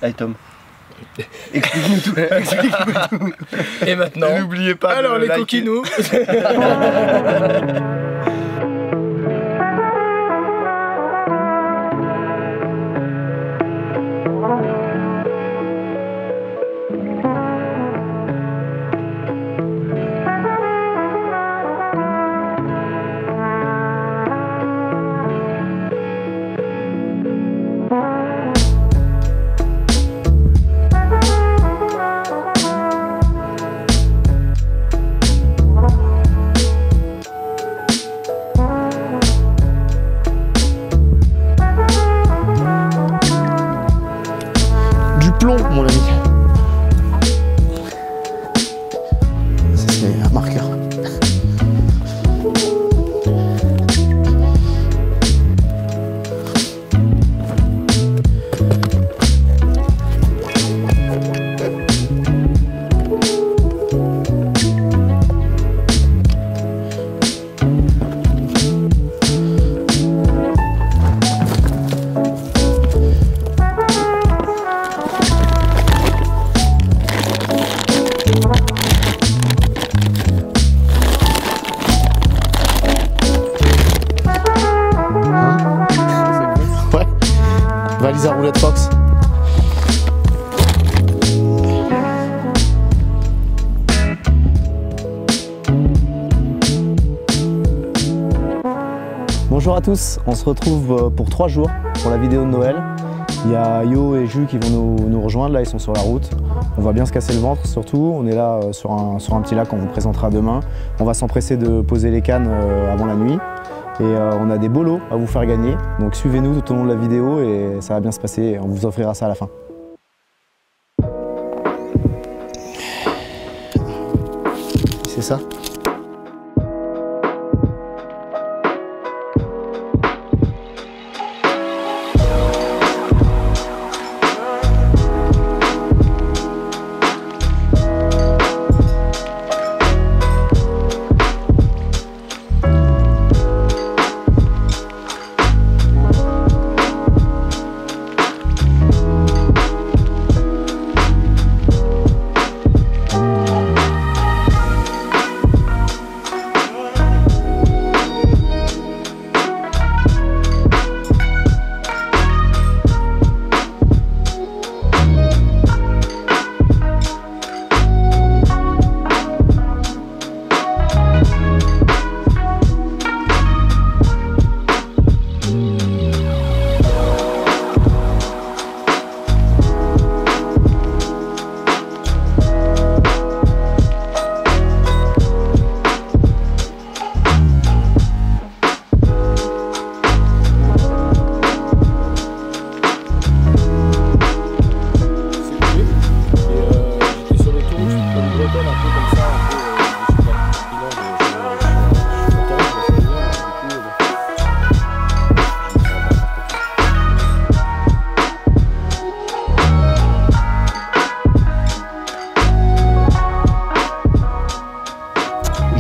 Allez Tom. Explique-nous tout. Explique-nous tout. Et maintenant, n'oubliez pas alors de les liker. coquinous. Plomb, mon ami. Ça, c'est un marqueur. Valise à roulette Fox. Bonjour à tous, on se retrouve pour 3 jours pour la vidéo de Noël. Il y a Yo et Ju qui vont nous rejoindre, là ils sont sur la route. On va bien se casser le ventre surtout, on est là sur un petit lac qu'on vous présentera demain. On va s'empresser de poser les cannes avant la nuit. Et on a des beaux lots à vous faire gagner, donc suivez-nous tout au long de la vidéo et ça va bien se passer, on vous offrira ça à la fin. C'est ça.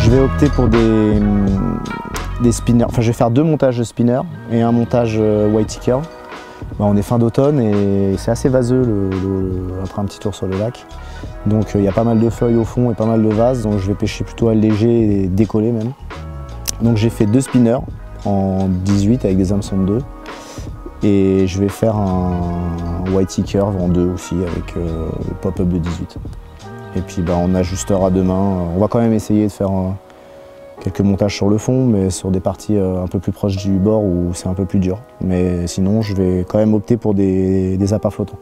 Je vais opter pour des spinners, enfin je vais faire 2 montages de spinners et un montage white curve. On est fin d'automne et c'est assez vaseux après un petit tour sur le lac. Donc il y a pas mal de feuilles au fond et pas mal de vases, donc je vais pêcher plutôt à léger et décollé même. Donc j'ai fait 2 spinners en 18 avec des hameçons de 2 et je vais faire un white curve en 2 aussi avec le pop-up de 18. Et puis on ajustera demain. On va quand même essayer de faire quelques montages sur le fond, mais sur des parties un peu plus proches du bord où c'est un peu plus dur. Mais sinon, je vais quand même opter pour des appâts flottants.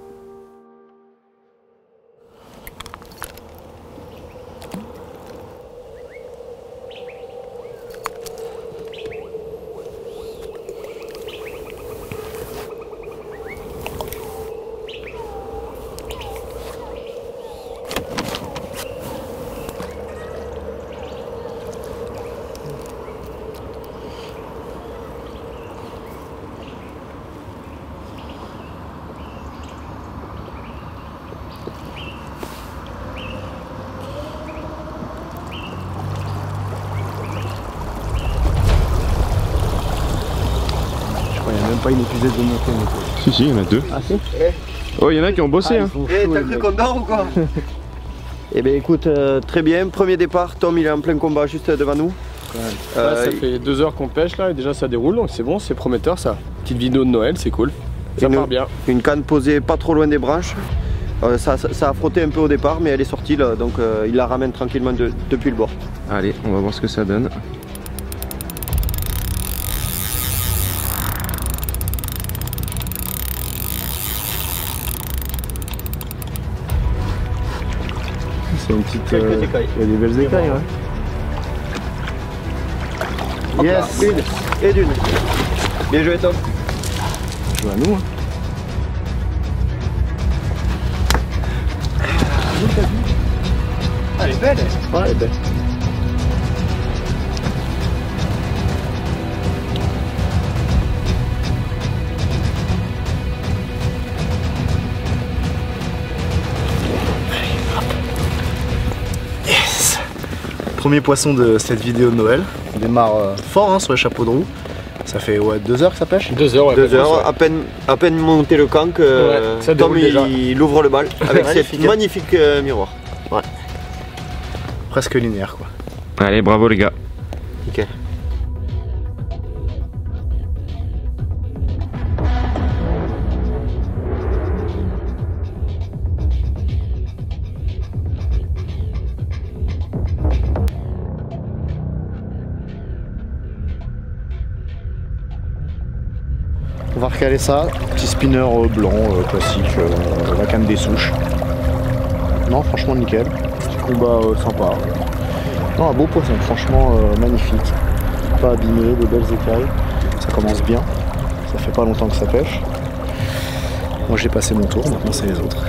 Il n'y a même pas une épuisette de montée. Si, il y en a 2. Ah si? Oh, il y en a qui ont bossé. Hein. Eh, t'as cru qu'on dort ou quoi? Eh bien écoute, très bien, premier départ, Tom il est en plein combat juste devant nous. Là, ça fait 2 heures qu'on pêche là et déjà ça déroule donc c'est bon, c'est prometteur ça. Petite vidéo de Noël, c'est cool. Ça part bien. Une canne posée pas trop loin des branches. Ça a frotté un peu au départ mais elle est sortie là, donc il la ramène tranquillement depuis le bord. Allez, on va voir ce que ça donne. C'est une petite. Il y a des belles écailles, ouais. Yes, une et d'une. Bien joué Tom. Joue à nous. Hein. Elle est belle. Ouais, elle est belle. Yes. Premier poisson de cette vidéo de Noël. On démarre fort hein, sur les chapeaux de roue. Ça fait ouais, 2 heures que ça pêche. 2 heures, ouais. 2 heures, à peine monté le camp que ça Tom déjà. il ouvre le bal avec cette magnifique miroir. Ouais. Presque linéaire quoi. Allez, bravo les gars. Nickel. On va recaler ça, petit spinner blanc classique, la canne des souches. Non franchement nickel, petit combat sympa. Non un beau poisson, franchement magnifique. Pas abîmé, de belles écailles, ça commence bien. Ça fait pas longtemps que ça pêche. Moi j'ai passé mon tour, maintenant c'est les autres.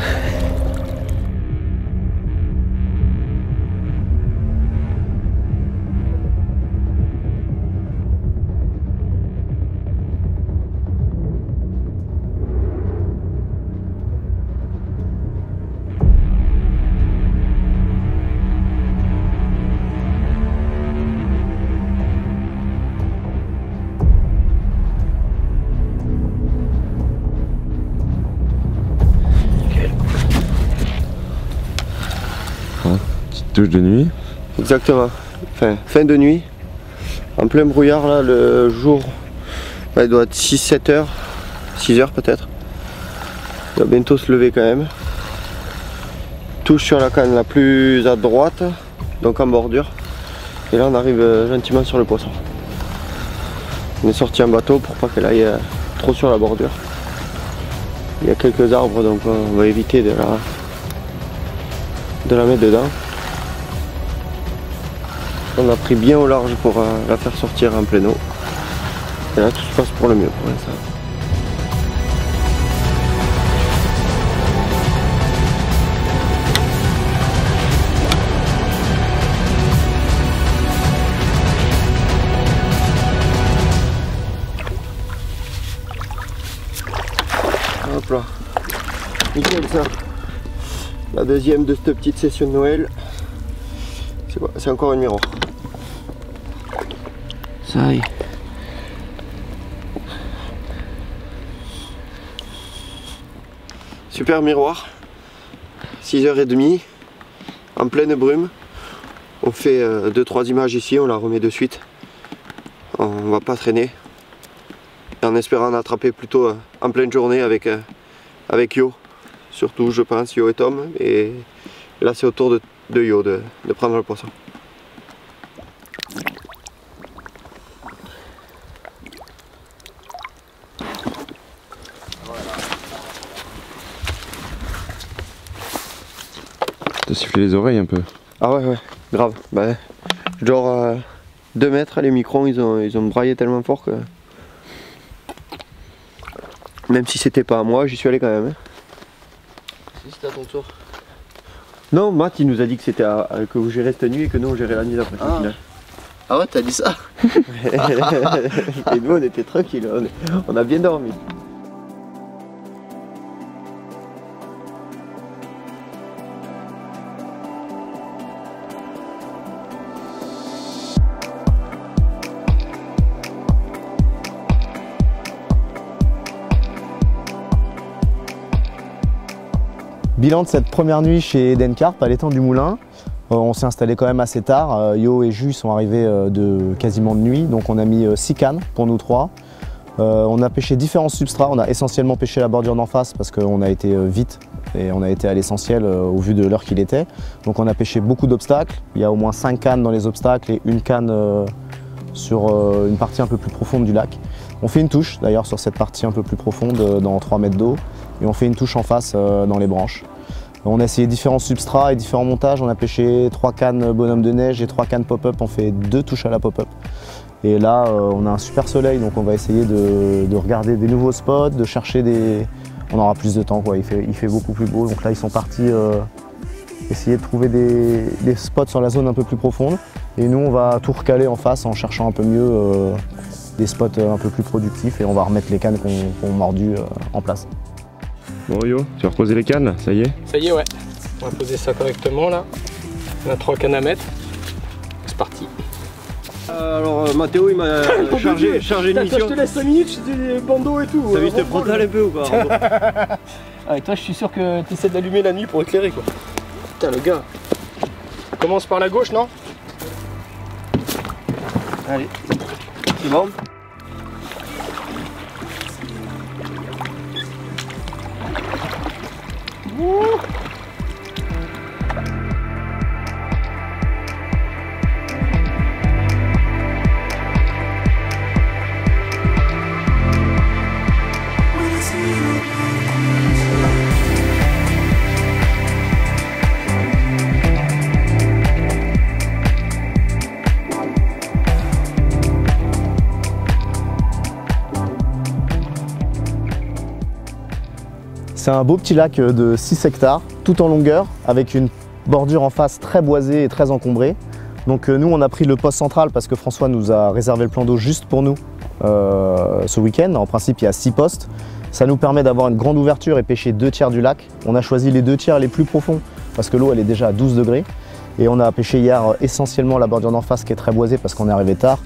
Touche de nuit. Exactement. Fin de nuit. En plein brouillard là, le jour il doit être 6-7 heures. 6 heures peut-être. Il va bientôt se lever quand même. Touche sur la canne la plus à droite, donc en bordure. Et là on arrive gentiment sur le poisson. On est sorti en bateau pour pas qu'elle aille trop sur la bordure. Il y a quelques arbres donc on va éviter de la mettre dedans. On a pris bien au large pour la faire sortir en plein eau. Et là tout se passe pour le mieux pour l'instant. Hop là. Nickel ça. La deuxième de cette petite session de Noël. C'est quoi? C'est encore une miroir. Ça y est. Super miroir. 6h30. En pleine brume. On fait 2-3 images ici, on la remet de suite. On va pas traîner. En espérant en attraper plutôt en pleine journée avec Yo. Surtout je pense Yo et Tom. Et là c'est au tour de Yo de prendre le poisson. T'as sifflé les oreilles un peu. Ah ouais grave. Bah, genre 2 mètres les microns ils ont braillé tellement fort que même si c'était pas à moi j'y suis allé quand même. Hein. Si c'était à ton tour. Non, Matt il nous a dit que c'était que vous gérez cette nuit et que nous on gérait la nuit d'après. Ah ouais t'as dit ça. Et nous on était tranquilles, on a bien dormi. Bilan de cette première nuit chez Eden Carp à l'étang du Moulin. On s'est installé quand même assez tard. Yo et Jus sont arrivés quasiment de nuit, donc on a mis 6 cannes pour nous 3. On a pêché différents substrats, on a essentiellement pêché la bordure d'en face parce qu'on a été vite et on a été à l'essentiel au vu de l'heure qu'il était. Donc on a pêché beaucoup d'obstacles, il y a au moins 5 cannes dans les obstacles et une canne sur une partie un peu plus profonde du lac. On fait une touche d'ailleurs sur cette partie un peu plus profonde dans 3 mètres d'eau et on fait une touche en face dans les branches. On a essayé différents substrats et différents montages, on a pêché 3 cannes bonhomme de neige et 3 cannes pop-up, on fait 2 touches à la pop-up. Et là, on a un super soleil, donc on va essayer de regarder des nouveaux spots, de chercher des... On aura plus de temps, quoi. Il fait beaucoup plus beau, donc là ils sont partis essayer de trouver des spots sur la zone un peu plus profonde. Et nous, on va tout recaler en face en cherchant un peu mieux des spots un peu plus productifs et on va remettre les cannes qu'on mordu en place. Bon Yo, tu vas reposer les cannes, ça y est? Ça y est, ouais. On va poser ça correctement là. On a 3 cannes à mettre. C'est parti. Alors Mathéo il m'a chargé une mission. Je te laisse 5 minutes, je te des bandeaux et tout. T'as vu tes frontales un peu ou pas? Avec toi je suis sûr que tu essaies d'allumer la nuit pour éclairer quoi. Putain le gars. On commence par la gauche non? Allez, c'est bon. C'est un beau petit lac de 6 hectares, tout en longueur, avec une bordure en face très boisée et très encombrée. Donc nous, on a pris le poste central parce que François nous a réservé le plan d'eau juste pour nous ce week-end. En principe, il y a 6 postes. Ça nous permet d'avoir une grande ouverture et pêcher 2 tiers du lac. On a choisi les 2 tiers les plus profonds parce que l'eau, elle est déjà à 12 degrés. Et on a pêché hier essentiellement la bordure d'en face qui est très boisée parce qu'on est arrivé tard.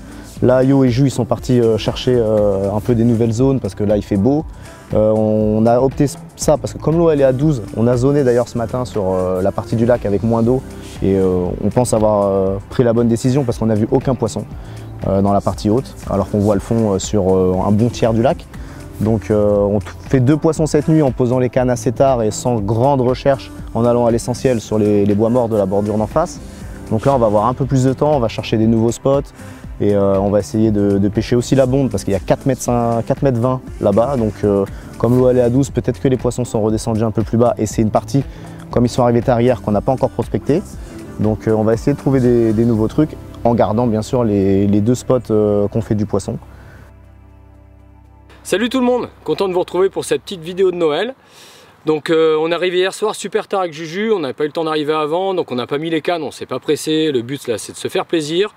Là, Yo et Jus, ils sont partis chercher un peu des nouvelles zones parce que là, il fait beau. On a opté ça parce que comme l'eau elle est à 12, on a zoné d'ailleurs ce matin sur la partie du lac avec moins d'eau et on pense avoir pris la bonne décision parce qu'on n'a vu aucun poisson dans la partie haute alors qu'on voit le fond sur un bon tiers du lac. Donc on fait 2 poissons cette nuit en posant les cannes assez tard et sans grande recherche en allant à l'essentiel sur les bois morts de la bordure d'en face. Donc là on va avoir un peu plus de temps, on va chercher des nouveaux spots. Et on va essayer de pêcher aussi la bonde parce qu'il y a 4,20 m là-bas. Donc comme l'eau est à 12, peut-être que les poissons sont redescendus un peu plus bas. Et c'est une partie, comme ils sont arrivés tard hier, qu'on n'a pas encore prospecté. Donc on va essayer de trouver des nouveaux trucs en gardant bien sûr les 2 spots qu'on fait du poisson. Salut tout le monde, content de vous retrouver pour cette petite vidéo de Noël. Donc on est arrivé hier soir super tard avec Juju, on n'avait pas eu le temps d'arriver avant, donc on n'a pas mis les cannes, on s'est pas pressé. Le but là c'est de se faire plaisir.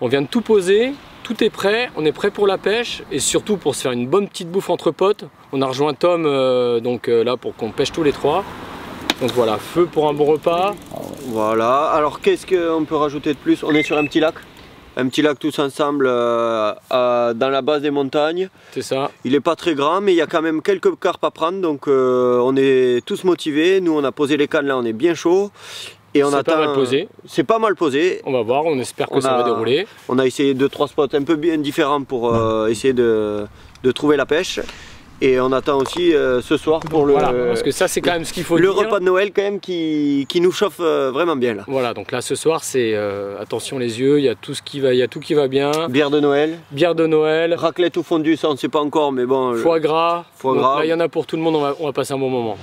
On vient de tout poser, tout est prêt, on est prêt pour la pêche et surtout pour se faire une bonne petite bouffe entre potes. On a rejoint Tom là pour qu'on pêche tous les 3. Donc voilà, feu pour un bon repas. Voilà, alors qu'est-ce qu'on peut rajouter de plus? On est sur un petit lac tous ensemble dans la base des montagnes. C'est ça. Il n'est pas très grand mais il y a quand même quelques carpes à prendre donc on est tous motivés. Nous on a posé les cannes là, on est bien chaud. C'est pas mal posé. C'est pas mal posé. On va voir, on espère que ça va dérouler. On a essayé 2-3 spots un peu bien différents pour essayer de trouver la pêche. Et on attend aussi ce soir pour voilà, parce que ça c'est quand même ce qu'il faut dire. Le repas de Noël quand même qui nous chauffe vraiment bien là. Voilà, donc là ce soir c'est attention les yeux, il y a tout qui va bien. Bière de Noël. Bière de Noël. Raclette ou fondue, ça on ne sait pas encore mais bon. Foie gras. Foie gras. Là il y en a pour tout le monde, on va passer un bon moment.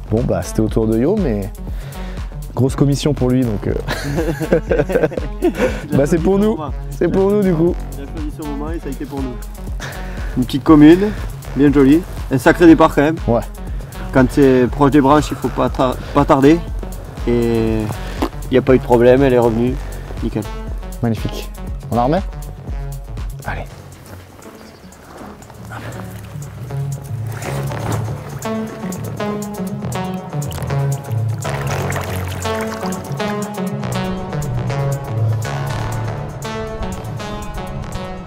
Bon bah c'était au tour de Yo mais Grosse commission pour lui, donc bah c'est pour nous. C'est pour nous du coup. Il a choisi ce moment et ça a été pour nous. Une petite commune, bien jolie. Un sacré départ quand même. Ouais. Quand c'est proche des branches, il faut pas tarder. Et il n'y a pas eu de problème, elle est revenue. Nickel. Magnifique. On la remet? Allez.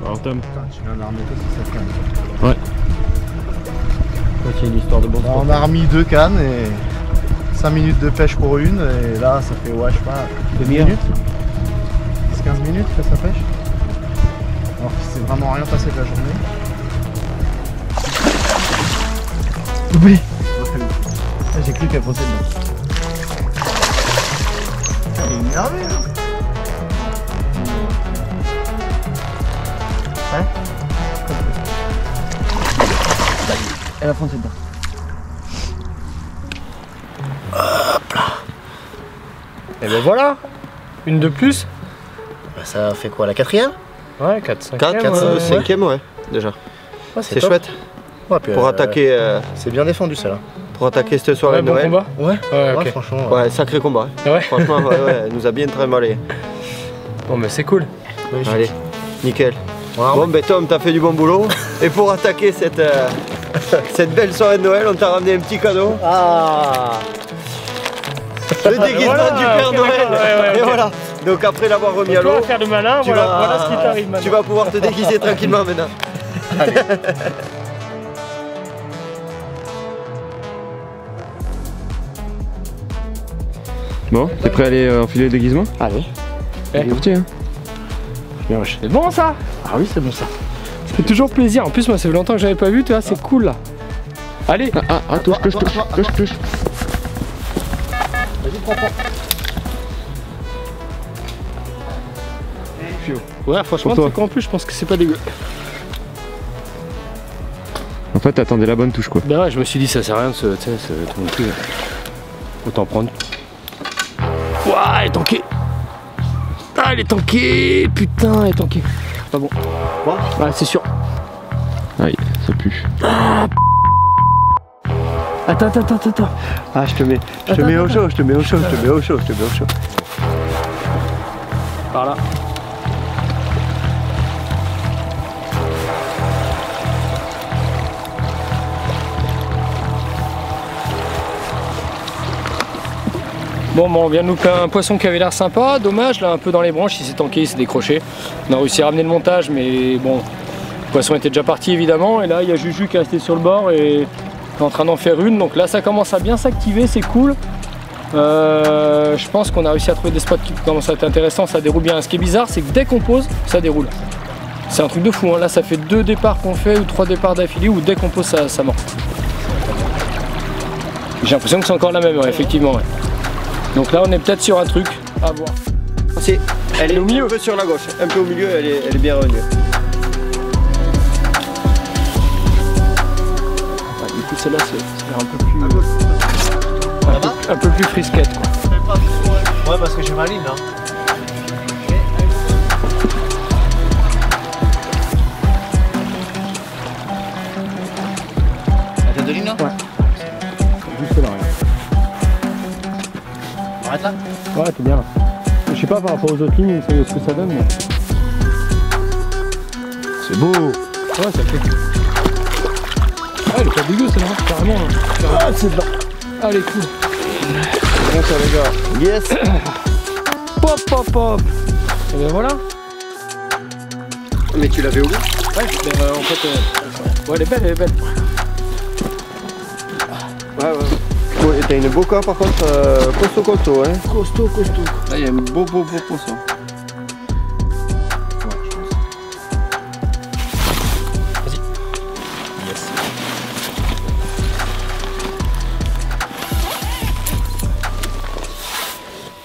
Alors Tom. Tu viens de la remettre aussi, ça fait. Ouais. C'est une histoire de bon sport. On a remis 2 cannes et 5 minutes de pêche pour une. Et là, ça fait, ouais, je sais pas, 2 minutes 10-15 minutes que ça pêche. Alors qu'il s'est vraiment rien passé de la journée. Doublé. J'ai cru qu'elle posait dedans. Elle est énervée là. Hein? Elle a foncé dedans. Hop là. Et ben voilà. Une de plus. Bah, ça fait quoi, la 4e? Ouais, 4, 5. 4, 5e, ouais, déjà. Ouais, C'est chouette. Ouais, puis, Pour attaquer. c'est bien défendu celle-là. Pour attaquer cette soirée Ouais, de bon Noël. combat. Ouais, Ouais, ok. franchement. Ouais, sacré combat. Ah ouais. Franchement, ouais, elle nous a bien trimballé. Bon, mais c'est cool. Magnifique. Allez, nickel. Ouais, Bon, ben Tom, t'as fait du bon boulot. Et pour attaquer cette, cette belle soirée de Noël, on t'a ramené un petit cadeau. Ah. Le déguisement Voilà, du Père ok, Noël. d'accord, ouais, Et ok. voilà. Donc après l'avoir remis à Tu vas l'eau, faire le malin, tu voilà, vas- voilà ce qui t'arrive maintenant. tu vas pouvoir te déguiser tranquillement maintenant. Bon, t'es prêt à aller enfiler le déguisement? Allez. Eh. C'est parti, hein. C'est bon ça. Ah oui, c'est bon ça. Ça fait toujours plaisir. En plus, moi, ça fait longtemps que j'avais pas vu, tu vois, c'est cool là. Allez. Touche. Vas-y, prends. Ouais, franchement, Pour toi. c'est qu'en plus, je pense que c'est pas dégueu. En fait, t'attendais la bonne touche quoi. Bah ouais, je me suis dit, ça sert à rien de se. Tu sais, tout non plus. Autant prendre. Ouah, elle est tankée. Ah, elle est tankée. Putain, elle est tankée. Pas bon. Ouais, c'est sûr. Aïe, ça pue. Attends. Ah, je te mets au chaud, je te mets au chaud. Par là. Bon, on vient de louper un poisson qui avait l'air sympa, dommage, là un peu dans les branches, il s'est tanké, il s'est décroché. On a réussi à ramener le montage, mais bon, le poisson était déjà parti évidemment, et là il y a Juju qui est resté sur le bord et est en train d'en faire une, donc là ça commence à bien s'activer, c'est cool. Je pense qu'on a réussi à trouver des spots qui commencent à être intéressants, ça déroule bien. Ce qui est bizarre, c'est que dès qu'on pose, ça déroule. C'est un truc de fou, hein. Là ça fait 2 départs qu'on fait ou 3 départs d'affilée où dès qu'on pose ça mord. J'ai l'impression que c'est encore la même, ouais, effectivement. Ouais. Donc là on est peut-être sur un truc à voir. Elle est au milieu, un peu sur la gauche, un peu au milieu, elle est bien revenue. Ouais, du coup celle-là c'est un peu plus un peu plus frisquette quoi. Ouais, parce que j'ai ma ligne là. La tête de ligne là? Ouais. Juste là, regarde. Arrête là. Ouais, t'es bien là. Je sais pas par rapport aux autres lignes ce que ça donne, mais. C'est beau. Ouais, ça fait. Ah, elle est pas dégueu celle-là, carrément. Ah, c'est dedans. Allez, cool. Bon ça les gars. Yes. Pop. Et ben voilà. Mais tu l'avais où? Ouais, ben, en fait. Ouais, elle est belle. Ouais. Oh, et t'as une boca par contre, costaud, hein. Costaud. Là il y a un beau poisson.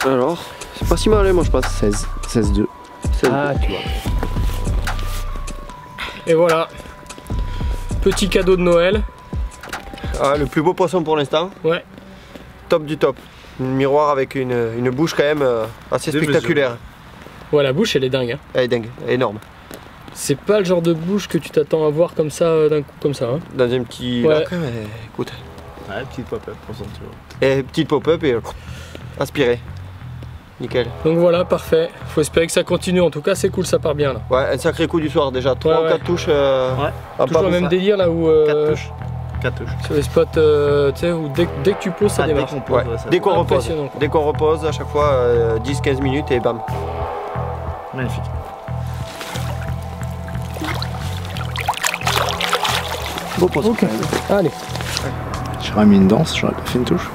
Alors, c'est pas si mal, moi je pense. 16-2. Ah, tu vois. Et voilà. Petit cadeau de Noël. Ah, le plus beau poisson pour l'instant. Ouais. Top du top. miroir avec une bouche quand même assez spectaculaire. Ouais, la bouche elle est dingue. Hein. Elle est dingue, elle est énorme. C'est pas le genre de bouche que tu t'attends à voir comme ça d'un coup comme ça. Hein. Dans un petit Ouais. lac, mais écoute. Ouais, petite pop-up pour ça, tu vois. Et petite pop-up et aspiré. Nickel. Donc voilà, parfait. Faut espérer que ça continue. En tout cas, c'est cool, ça part bien là. Ouais, un sacré coup du soir déjà. 3 ou 4 touches. Toujours le même délire là où. 4 touches. 4 touches. Sur les spots, tu sais, où dès que tu poses, ça démarre. Ouais. Dès qu'on repose. Impressionnant, quoi. Dès qu'on repose, à chaque fois 10-15 minutes et bam. Magnifique. Beau pose. Ok. Allez. J'aurais mis une danse, j'aurais pas fait une touche.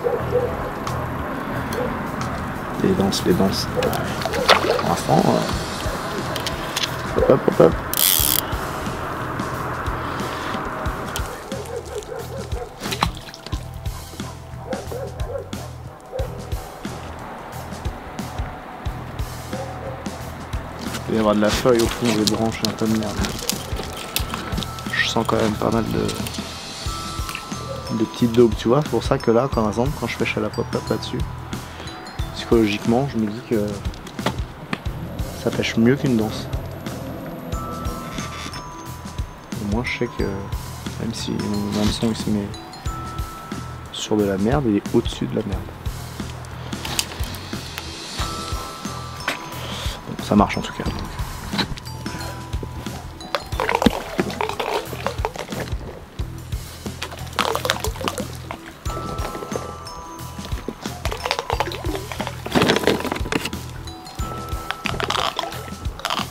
Les danses, les danses. Pour l'instant, hop, hop, hop. Il va y avoir de la feuille au fond des branches, un peu de merde. Je sens quand même pas mal de petites daubes, tu vois. C'est pour ça que là, par exemple, quand je pêche à la pop-up là-dessus, psychologiquement, je me dis que ça pêche mieux qu'une danse. Au moins, je sais que même si mon hameçon il se met sur de la merde, il est au-dessus de la merde. Bon, ça marche en tout cas.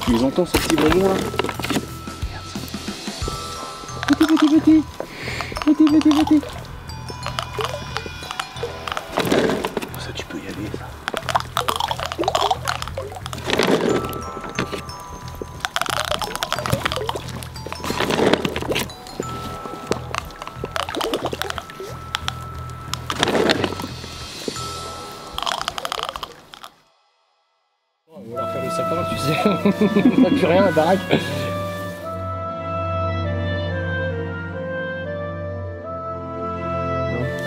Tu les entends ces petits bonbons là? Petit. Ça tu peux y aller ça. On va leur faire le sapin, tu sais. On n'a plus rien à la baraque.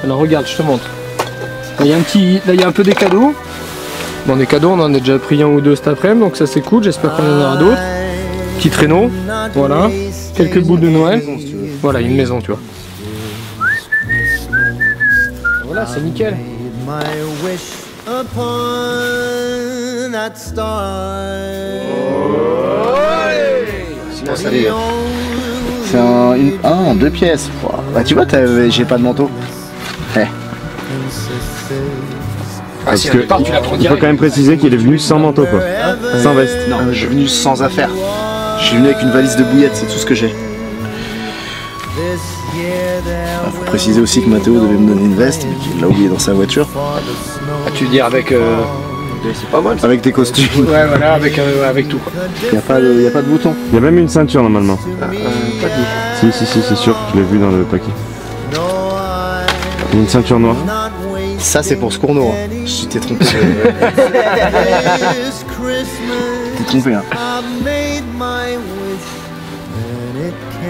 Alors regarde, je te montre. Là, il y a un peu des cadeaux. Bon, des cadeaux, on en a déjà pris un ou deux cet après-midi, donc ça c'est cool. J'espère qu'on en aura d'autres. Petit traîneau, voilà. Quelques boules de Noël. Voilà, une maison, tu vois. Voilà, c'est nickel. C'est en 2 pièces. Bah tu vois, j'ai pas de manteau. Parce que tu la prends il faut quand même préciser qu'il est venu sans manteau quoi. Sans veste. Non, je suis venu sans affaires. Je suis venu avec une valise de bouillettes, c'est tout ce que j'ai. Faut préciser aussi que Mathéo devait me donner une veste, mais qu'il l'a oublié dans sa voiture. Ah, tu veux dire avec... C'est pas mal. Avec tes costumes. Ouais, voilà, avec tout quoi. Il n'y a pas de bouton. Il y a même une ceinture normalement. Pas dit. Si, c'est sûr, je l'ai vu dans le paquet. Il y a une ceinture noire. Ça c'est pour Scourneau. Hein. Je t'ai trompé. T'es trompé hein.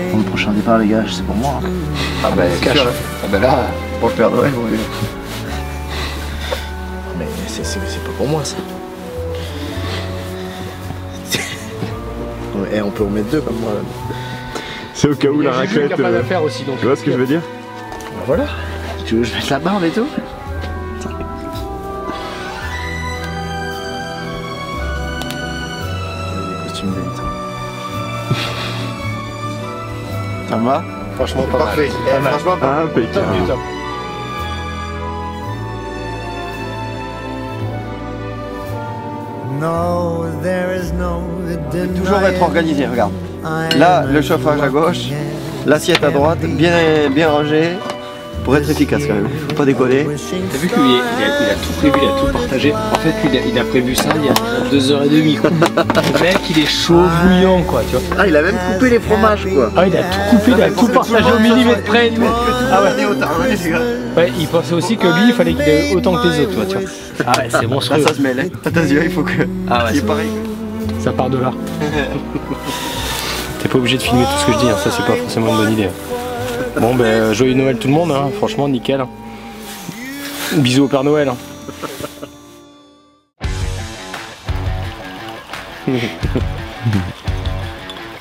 Pour le prochain départ les gars, c'est pour moi. Hein. Ah bah cash. Ah bah là, pour le Père Noël, ouais. Mais c'est pas pour moi ça. Ouais, on peut en mettre 2 comme moi. C'est au cas où la raclette. Il y a pas d'affaire aussi, donc. Tu vois ce que je veux dire? Bah voilà. Tu veux que je mette la barbe et tout? Des costumes d'élite. Ça me va? Franchement, pas parfait. Franchement, pas Impeccable. toujours être organisé, regarde. Là, le chauffage à gauche, l'assiette à droite, bien rangée, pour être efficace quand même. Faut pas décoller. T'as vu qu'il a tout prévu, il a tout partagé. En fait, il a prévu ça il y a 2h30 quoi. Le mec, il est chaud bouillant quoi, tu vois. Ah, il a même coupé les fromages quoi. Ah, il a tout coupé, il a tout partagé au millimètre près. Ah ouais. Ouais, il pensait aussi que lui, il fallait qu'il ait autant que les autres, tu vois. Ah ouais, c'est monstrueux. Là, ça se mêle. Hein. Attention, il faut que. Ah ouais, c'est pareil. Ça part de là. T'es pas obligé de filmer tout ce que je dis, hein. Ça c'est pas forcément une bonne idée. Bon ben joyeux Noël tout le monde, hein. Franchement nickel. Bisous au Père Noël. Hein.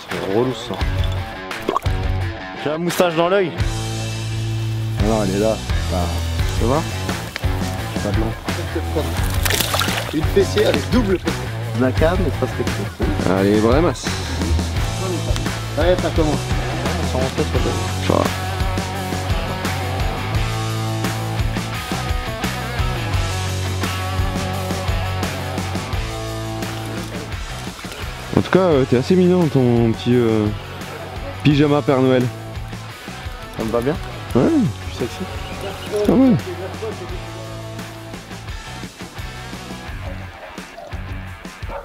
C'est relou ça. J'ai la moustache dans l'œil. Non, elle est là. Tu vois? Pas blanc. Une fessier avec double fessier. La cam, mais pas quelque chose. Allez, vraie masse. Ouais, ça commence. Sans rentrer sur le... Ça va. En tout cas, t'es assez mignon ton petit pyjama Père Noël. Ça me va bien? Ouais. Je suis sexy. Pas mal.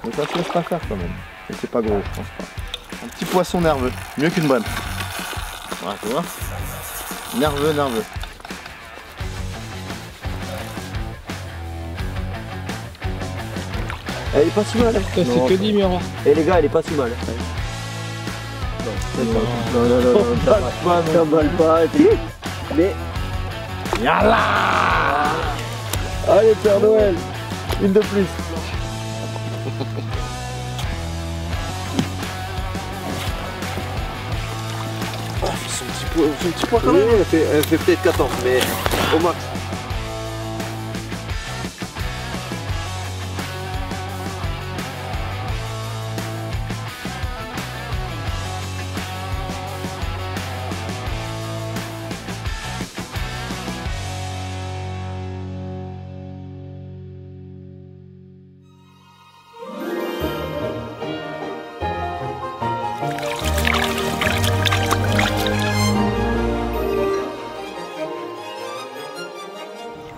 Mais ça se laisse pas faire quand même. Et c'est pas gros, je pense pas. Un petit poisson nerveux, mieux qu'une bonne. Ouais, tu vois? Nerveux, nerveux. Elle est pas si mal. C'est que dit, Miron. Et les gars, elle est pas si mal. Non, ça balle pas. Mais. Yalla! Allez, Père Noël, une de plus. Oh, son petit poids quand même. Elle fait peut-être 14, mais au max.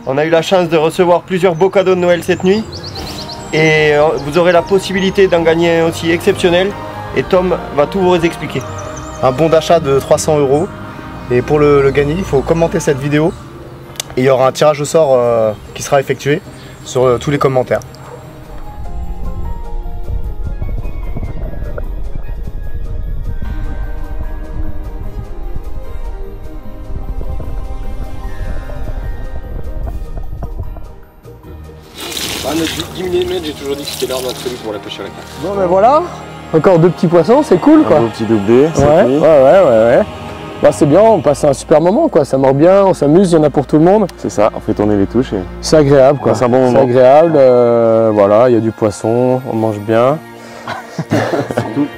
On a eu la chance de recevoir plusieurs beaux cadeaux de Noël cette nuit et vous aurez la possibilité d'en gagner un aussi exceptionnel et Tom va tout vous expliquer. Un bon d'achat de 300 € et pour le gagner il faut commenter cette vidéo et il y aura un tirage au sort qui sera effectué sur tous les commentaires. Ah, notre 10 mm, j'ai toujours dit que c'était l'arme absolue pour la pêche à la canne. Bon ben voilà, encore 2 petits poissons, c'est cool quoi. Un beau petit doublé. Ouais. Bah c'est bien, on passe un super moment quoi, ça mord bien, on s'amuse, il y en a pour tout le monde. C'est ça, on fait tourner les touches et C'est agréable quoi. C'est un bon moment. C'est agréable, voilà, il y a du poisson, on mange bien.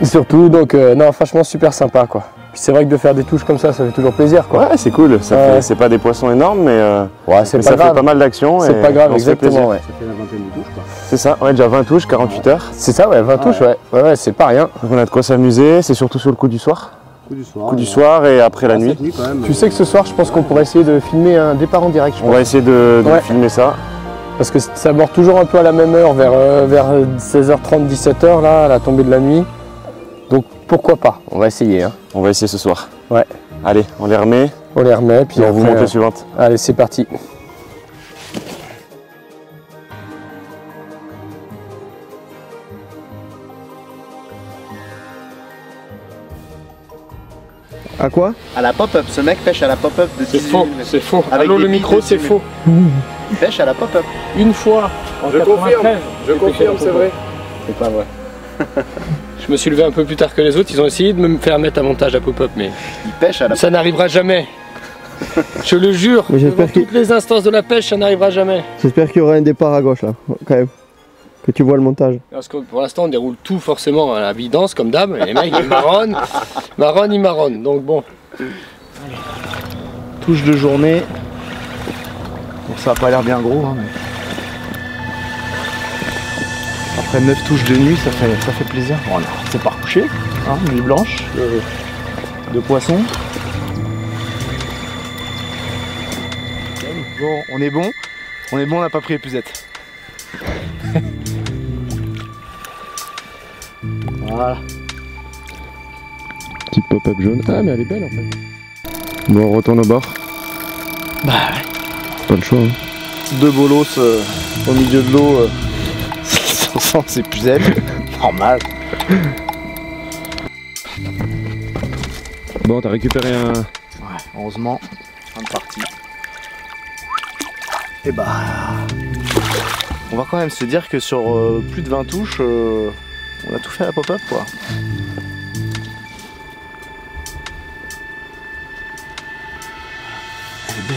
Surtout, donc non franchement super sympa quoi. Puis c'est vrai que de faire des touches comme ça fait toujours plaisir quoi. ouais, c'est cool. Ça Ouais. c'est pas des poissons énormes, mais, Ouais, c'est mais pas ça grave. fait pas mal d'actions. C'est pas grave, on se fait plaisir. exactement ouais. Ça fait la vingtaine de touches quoi. C'est ça, ouais, déjà 20 touches, 48 heures. C'est ça ouais, 20 touches ouais. Ouais, c'est pas rien. Donc on a de quoi s'amuser, c'est surtout sur le coup du soir. Coup du Du soir et après la nuit. Cette nuit quand même. Tu sais que ce soir je pense qu'on pourrait essayer de filmer un départ en direct je On pense. va essayer de Ouais. filmer ça. Parce que ça mord toujours un peu à la même heure, vers 16h30, 17h là, à la tombée de la nuit. Donc pourquoi pas, on va essayer. Hein. On va essayer ce soir. Ouais. Allez, on les remet On les remet, puis et on vous après, monte les suivantes. allez, c'est parti. À quoi? À la pop-up, ce mec pêche à la pop-up de 18 C'est faux, mm. c'est faux. Avec Allô, des le billes micro, de c'est 10 faux. Il pêche à la pop-up. Une fois, en Je 93, je confirme, c'est vrai. C'est pas vrai. Je me suis levé un peu plus tard que les autres, ils ont essayé de me faire mettre un montage à pop-up, mais Il pêche à la ça n'arrivera jamais. Je le jure, Mais j'espère devant toutes les instances de la pêche, ça n'arrivera jamais. J'espère qu'il y aura un départ à gauche là, quand même. Que tu vois le montage. Parce que pour l'instant, on déroule tout forcément à la vidance, comme d'hab. Les mecs, ils marronnent. Donc bon. touche de journée. Bon, ça a pas l'air bien gros. Hein, mais... Après 9 touches de nuit, ça fait plaisir. Voilà, c'est pas recouché. Hein, nuit blanche de poisson. Bon, on est bon. On n'a pas pris l'épuisette. Voilà. Petite pop-up jaune. Ah, mais elle est belle en fait. Bon, on retourne au bord. Bah Pas le choix. Hein. deux bolos au milieu de l'eau sans épuisette. Normal. Bon, t'as récupéré un. Ouais, heureusement, fin de partie. Et bah, on va quand même se dire que sur plus de 20 touches, on a tout fait à la pop-up quoi. Elle est belle.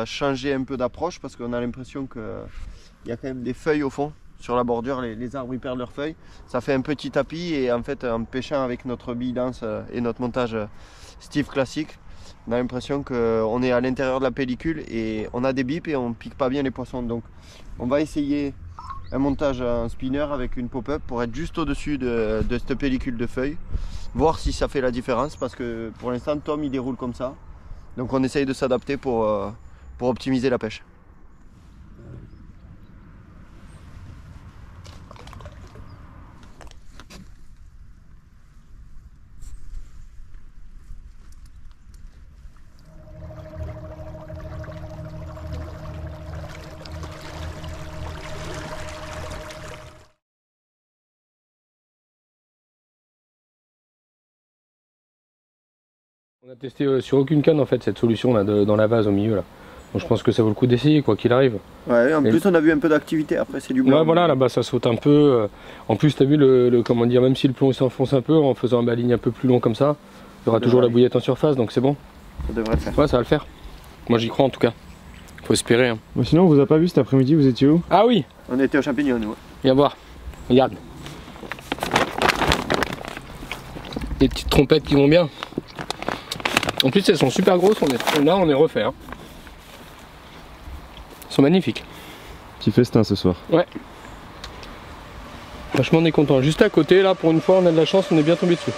Changer un peu d'approche parce qu'on a l'impression qu'il y a quand même des feuilles au fond sur la bordure, les arbres ils perdent leurs feuilles, ça fait un petit tapis et en fait en pêchant avec notre bille lance et notre montage Steve classique, on a l'impression qu'on est à l'intérieur de la pellicule et on a des bips et on pique pas bien les poissons, donc on va essayer un montage en spinner avec une pop-up pour être juste au dessus de cette pellicule de feuilles, voir si ça fait la différence parce que pour l'instant Tom il déroule comme ça, donc on essaye de s'adapter pour optimiser la pêche. On a testé sur aucune canne en fait cette solution là dans la vase au milieu là. Donc je pense que ça vaut le coup d'essayer quoi qu'il arrive. Ouais, en plus on a vu un peu d'activité, après c'est du blanc. Ouais voilà, là-bas ça saute un peu. En plus tu as vu comment dire, même si le plomb s'enfonce un peu, en faisant un baligne un peu plus long comme ça, il y aura toujours la bouillette en surface, donc c'est bon. Ça devrait le faire. Ouais, ça va le faire. Moi j'y crois en tout cas. Faut espérer. Hein. Bon, sinon on vous a pas vu cet après-midi, vous étiez où? Ah oui, on était aux champignons nous. viens voir, regarde. Des petites trompettes qui vont bien. En plus elles sont super grosses, là on est refait. Hein. Ils sont magnifiques. Petit festin ce soir. Ouais. Franchement on est content. Juste à côté là, pour une fois on a de la chance, on est bien tombé dessus.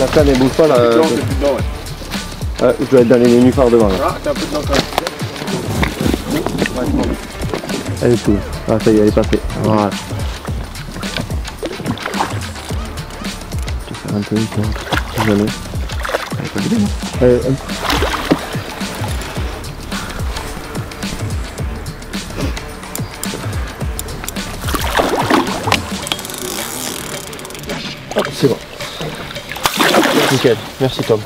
La canne elle bouge pas là. Ouais, je dois être dans les nénuphars devant là. Ah, t'as un peu de blanc quand même. Elle est cool. Ah ça y est, elle est passée. Voilà. Je vais faire un peu vite, hein. Jamais. Elle est pas bien, non? Hop, c'est bon. Nickel, merci Tom.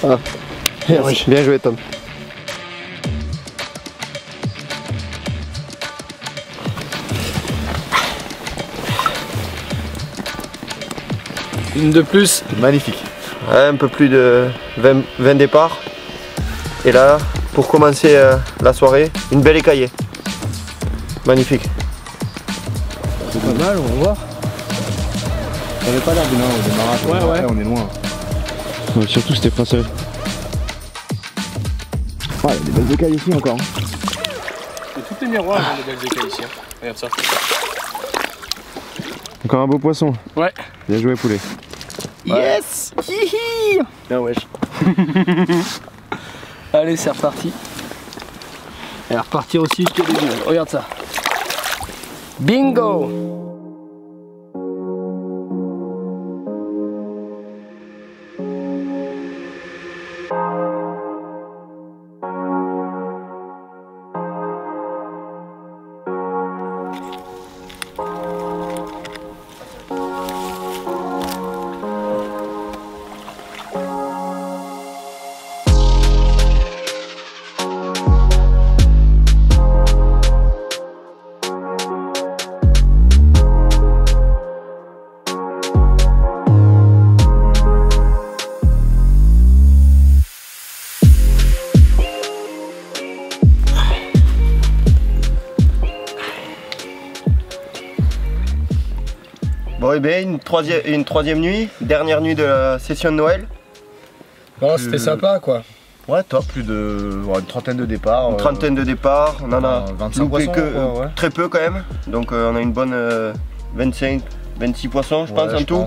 Ah, merci. Bien joué Tom. Une de plus. Magnifique. Ouais, un peu plus de 20 départs. Et là, pour commencer la soirée, une belle écaillée. Magnifique. C'est pas mal, on va voir. Ça avait pas l'air bien au démarrage. Ouais. On est loin. Ouais, surtout c'était pas serré. Oh, il y a des belles écailles ici encore. Et toutes les miroirs ont des belles écailles ici. Hein. Regarde ça. Encore un beau poisson. Ouais. Bien joué poulet. Yes. Hihi. Ah wesh. Allez, c'est reparti. Et à repartir aussi jusqu'au début. Regarde ça. Bingo! Bon, et bien, une troisième nuit, dernière nuit de la session de Noël. Non, c'était sympa quoi. Ouais, top, plus de une trentaine de départs. Une trentaine de départs, on en a 25 loupé poissons, que ouais. très peu quand même. Donc on a une bonne 25, 26 poissons je pense en tout.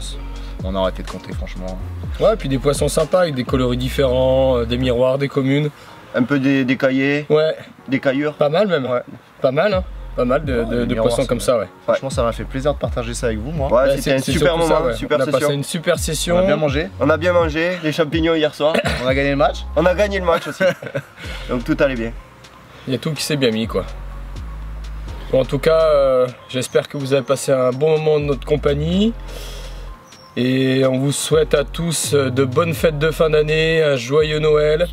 On a arrêté de compter franchement. Ouais, puis des poissons sympas avec des coloris différents, des miroirs, des communes. Un peu des caillés, Ouais, des caillures. pas mal même. Ouais. Pas mal, hein. Pas mal de miroirs, poissons c'est comme bien. ça, ouais. Franchement, ça m'a fait plaisir de partager ça avec vous, moi. Ouais, Ouais, c'était un c'est super surtout moment, ça, ouais. super On a session. passé une super session. On a bien mangé. On a bien mangé, les champignons hier soir. On a gagné le match. On a gagné le match aussi. Donc tout allait bien. Il y a tout qui s'est bien mis quoi. Bon, en tout cas, j'espère que vous avez passé un bon moment de notre compagnie. Et on vous souhaite à tous de bonnes fêtes de fin d'année, un joyeux Noël.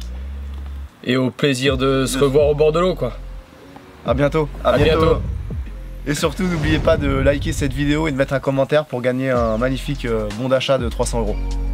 Et au plaisir de se revoir au bord de l'eau quoi. À bientôt. À bientôt. Et surtout, n'oubliez pas de liker cette vidéo et de mettre un commentaire pour gagner un magnifique bon d'achat de 300 €.